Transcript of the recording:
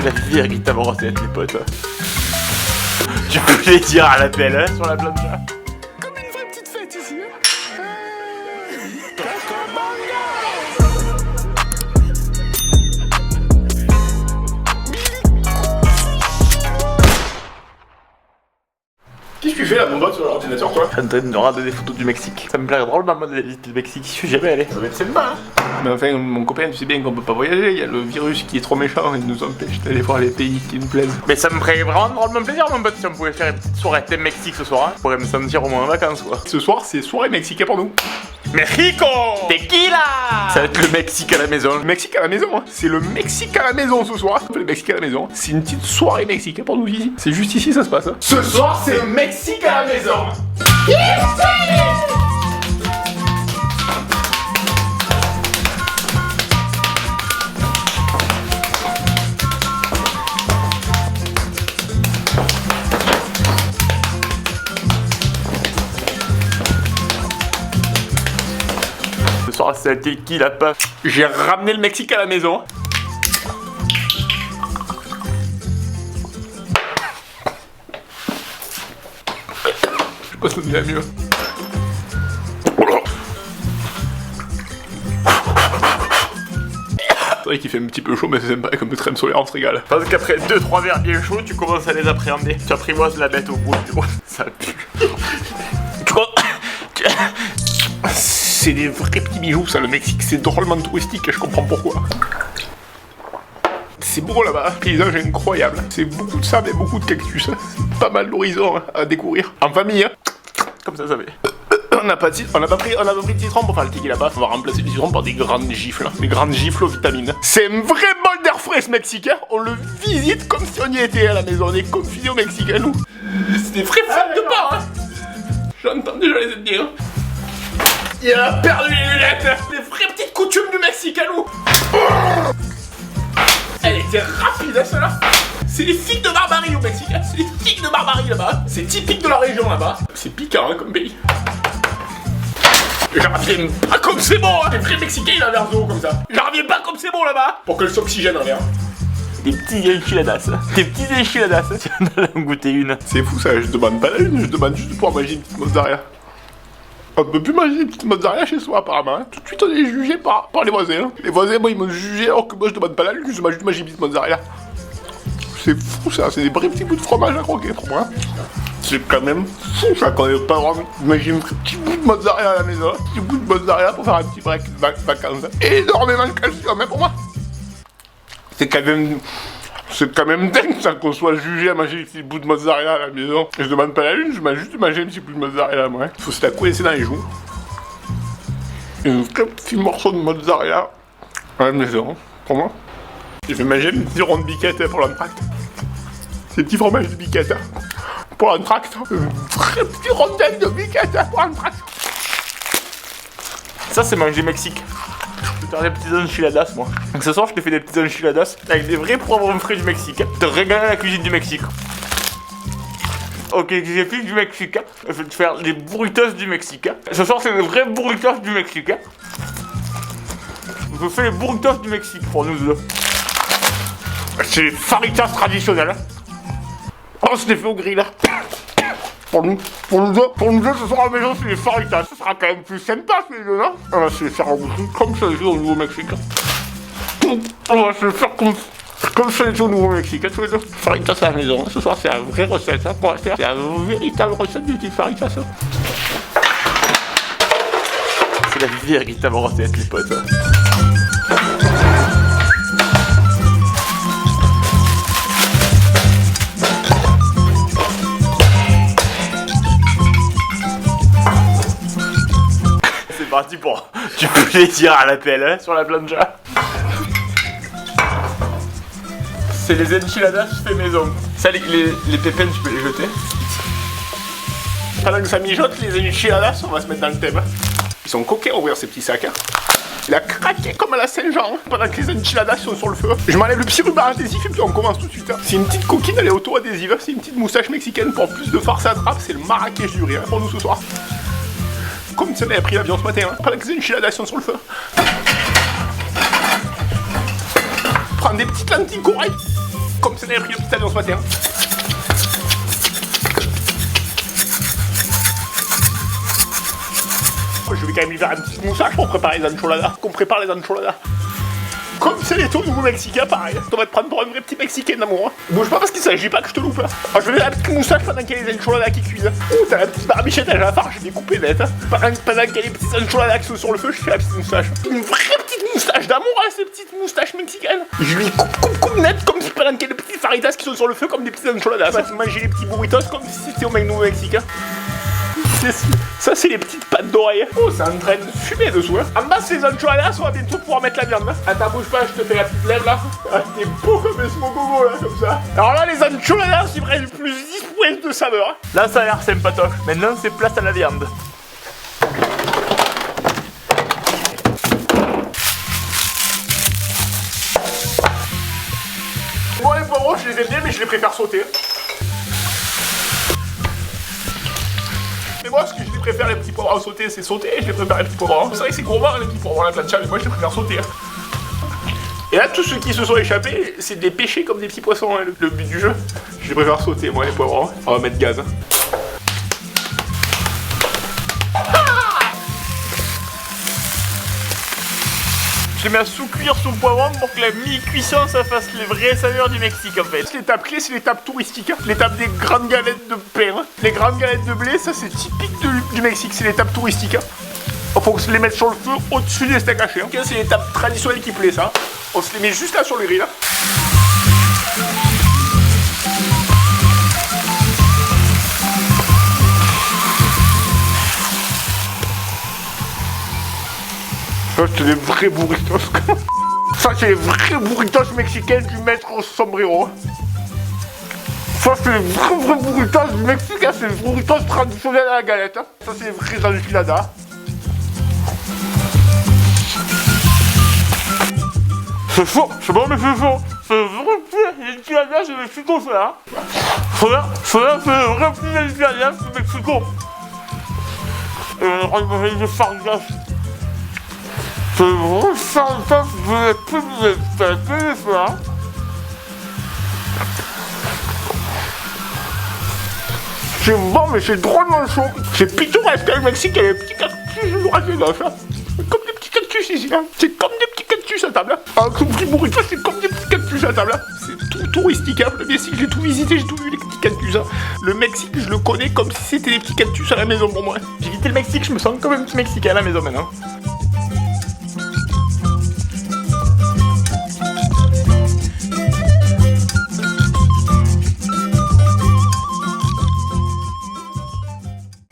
C'est la véritable recette, les potes. Tu peux les dire à l'appel hein, sur la plancha. Comme une vraie petite fête ici. Qu'est-ce que tu fais là, mon pote, sur l'ordinateur, toi? Je suis en train de regarder des photos du Mexique. Ça me plairait drôlement de visiter le Mexique. Je suis jamais allé. Ça va être sympa, hein. Mais enfin, mon copain, tu sais bien qu'on peut pas voyager. Il y a le virus qui est trop méchant. Il nous empêche d'aller voir les pays qui nous plaisent. Mais ça me ferait vraiment drôlement plaisir, mon pote, si on pouvait faire une petite soirée thème Mexique ce soir. Hein. Je pourrais me sentir au moins en vacances, quoi. Ce soir, c'est soirée mexicaine pour nous. Mexico! Tequila! Ça va être le Mexique à la maison. Le Mexique à la maison, hein. C'est le Mexique à la maison ce soir. Le Mexique à la maison. C'est une petite soirée mexicaine pour nous ici. C'est juste ici, ça se passe. Hein. Ce soir, c'est le Mexique à la maison. Ce soir, c'est la tequila, paf. J'ai ramené le Mexique à la maison. Je pense que c'est mieux. C'est vrai qu'il fait un petit peu chaud, mais c'est sympa, comme de crème solaire, on se régale. Parce qu'après 2-3 verres bien chauds, tu commences à les appréhender. Tu apprivoises la bête au bout. Ça pue. C'est des vrais petits bijoux, ça, le Mexique, c'est drôlement touristique, et je comprends pourquoi. C'est beau là-bas, paysage incroyable. C'est beaucoup de sable et beaucoup de cactus. C'est pas mal d'horizons hein, à découvrir. En famille, hein. Comme ça va. On n'a pas pris de citron pour faire le tiki là-bas. On va remplacer le citron par des grandes gifles. Hein. Des grandes gifles aux vitamines. C'est un vrai bol d'air frais ce Mexicain. On le visite comme si on y était à la maison. On est confinés au Mexique, hein, nous. C'est des vrais fans de part, hein. J'entends déjà les ennemis, hein. Il a perdu les lunettes. Les vraies petites coutumes du Mexique, à nous. Elle était rapide, hein, celle-là. C'est les figues de barbarie au Mexique, hein. C'est les figues de barbarie là-bas. C'est typique de la région là-bas. C'est piquant hein, comme pays. J'en reviens pas comme c'est bon, hein. Les vrais Mexicains ils ont l'air d'eau comme ça. J'en reviens pas comme c'est bon là-bas. Pour que le s'oxygène en l'air. Des petits enchiladas. Des petits enchiladas. Tu en as en goûter une. C'est fou ça, je demande pas la lune, je demande juste de pouvoir manger une petite mozzarella. On ne peut plus manger une petite mozzarella chez soi apparemment. Hein. Tout de suite on est jugé par les voisins. Hein. Les voisins moi ils m'ont jugé alors que moi je demande pas la lune, je demande juste de manger une petite mozzarella. C'est fou ça, c'est des vrais petits bouts de fromage à croquer pour moi. C'est quand même fou ça qu'on n'ait pas vraiment imaginé un petit bout de mozzarella à la maison. Un petit bout de mozzarella pour faire un petit break de vacances. Énormément de calcium hein, pour moi. C'est quand même dingue ça qu'on soit jugé à manger des petits bouts de mozzarella à la maison. Je demande pas la lune, je demande juste de manger un petit bout de mozzarella moi. Faut se la coincer dans les joues. Un petit morceau de mozzarella à la maison, pour moi. Je vais manger une petite ronde biquette pour l'entracte. C'est petits fromages de biquette pour l'entracte. Une très petite rondelle de biquette pour l'entracte. Ça, c'est manger Mexique. Je vais faire des petites enchiladas, moi. Donc ce soir, je te fais des petites enchiladas avec des vrais poivrons frais du Mexique. Te régaler à la cuisine du Mexique. Ok, j'ai plus du Mexique. Je vais te faire des burritos du Mexique. Ce soir, c'est les vrais burritos du Mexique. Je fais les burritos du Mexique pour nous deux. C'est les faritas traditionnelles. Oh, je l'ai fait au grill. Pour nous deux, ce soir à la maison, c'est les faritas. Ce sera quand même plus sympa, tous les deux, non? On va se les faire en bouche comme ça, au Nouveau-Mexique. On va se les faire comme ça, au Nouveau-Mexique, tous les deux. Faritas à la maison. Ce soir, c'est la vraie recette, hein, pour faire. C'est la véritable recette du petit faritas. C'est la véritable recette, les potes. C'est parti pour du plaisir à l'appel hein, sur la plancha. C'est les enchiladas fait maison. Ça, les pépins, tu peux les jeter. Pendant que ça mijote, les enchiladas, on va se mettre dans le thème. Ils sont coquets à ouvrir ces petits sacs. Hein. Il a craqué comme à la Saint-Jean, hein, pendant que les enchiladas sont sur le feu. Je m'enlève le petit ruban adhésif et puis on commence tout de suite. Hein. C'est une petite coquine, elle est auto-adhésive. C'est une petite moustache mexicaine pour plus de farce à trappe. C'est le Marrakech du rire pour nous ce soir. Comme si on avait pris l'avion ce matin, hein, pendant que les enchiladas sont sur le feu. Prends des petites lentilles correctes. Comme si on avait pris le petit avion ce matin. Je vais quand même lui faire un petit moussage pour préparer les enchiladas. Qu'on prépare les enchiladas. Comme c'est les taux nouveau mexicain, pareil. On va te prendre pour un vrai petit mexicain d'amour. Hein. Bouge pas parce qu'il s'agit pas que je te loupe. Hein. Alors, je vais faire un petit moussage pendant qu'il y a les enchiladas qui cuisent. Oh, t'as la petite barbichette à la farce, j'ai découpé net. Hein. Pendant qu'il y a les petites enchiladas qui sont sur le feu, je fais la petite moustache. Une vraie petite moustache d'amour, hein, ces petites moustaches mexicaines. Je lui coupe net comme si pendant qu'il y a les petites faritas qui sont sur le feu comme des petites enchiladas. On va manger les petits burritos comme si c'était au nouveau mexicain. Ça, c'est les petites pattes d'oreille. Oh, c'est en train de fumer dessous. Hein. En bas, ces enchiladas, on va bientôt pouvoir mettre la viande. Hein. Attends, bouge pas, je te fais la petite lèvre là. Ah, t'es beau comme un smogogo là, comme ça. Alors là, les enchiladas, c'est vrai, plus 10 points de saveur. Hein. Là, ça a l'air sympatoche. Maintenant, c'est place à la viande. Bon, les poivrons, je les aime bien, mais je les préfère sauter. Mais moi, ce que je les préfère, les petits poivrons sautés, c'est sauter. Je les préfère les petits poivrons. C'est vrai que c'est gourmand, les petits poivrons à la plancha, mais moi, je les préfère sauter. Et là, tous ceux qui se sont échappés, c'est de les pêcher comme des petits poissons, hein, le but du jeu. Je les préfère sauter, moi, les poivrons. On va mettre gaz. Hein. Je les mets à sous-cuire sous le poivron pour que la mi-cuisson, ça fasse les vraies saveurs du Mexique, en fait. L'étape clé, c'est l'étape touristique. Hein. L'étape des grandes galettes de pain. Hein. Les grandes galettes de blé, ça, c'est typique du Mexique. C'est l'étape touristique. Hein. Faut se les mettre sur le feu au-dessus des steaks hachés. Hein. C'est l'étape traditionnelle qui plaît, ça. On se les met juste là sur le grill. Hein. Ça, c'est les vrais burritos. Ça, c'est les vrais burritos mexicains du maître sombrero. Ça, c'est les vrais burritos du Mexique. C'est les burritos traditionnels à la galette. Hein. Ça, c'est les vrais enchiladas. C'est chaud, c'est bon, mais c'est chaud. C'est vrai, les enchiladas, c'est Mexico, ça. Hein. Ça, c'est vrai, les enchiladas, c'est Mexico. Et on va manger des fargas. C'est vrai, ça, je plus de ça. C'est bon, mais c'est drôlement chaud. C'est pittoresque, le Mexique, il y a des petits cactus, je vous raconte ça. Comme des petits cactus ici, hein. C'est comme des petits cactus à table. Hein. Un petit burrito, c'est comme des petits cactus à table. Hein. C'est tout touristique, hein. Le Mexique, j'ai tout visité, j'ai tout vu, les petits cactus. Hein. Le Mexique, je le connais comme si c'était des petits cactus à la maison pour moi. J'ai quitté le Mexique, je me sens comme un petit Mexicain à la maison maintenant.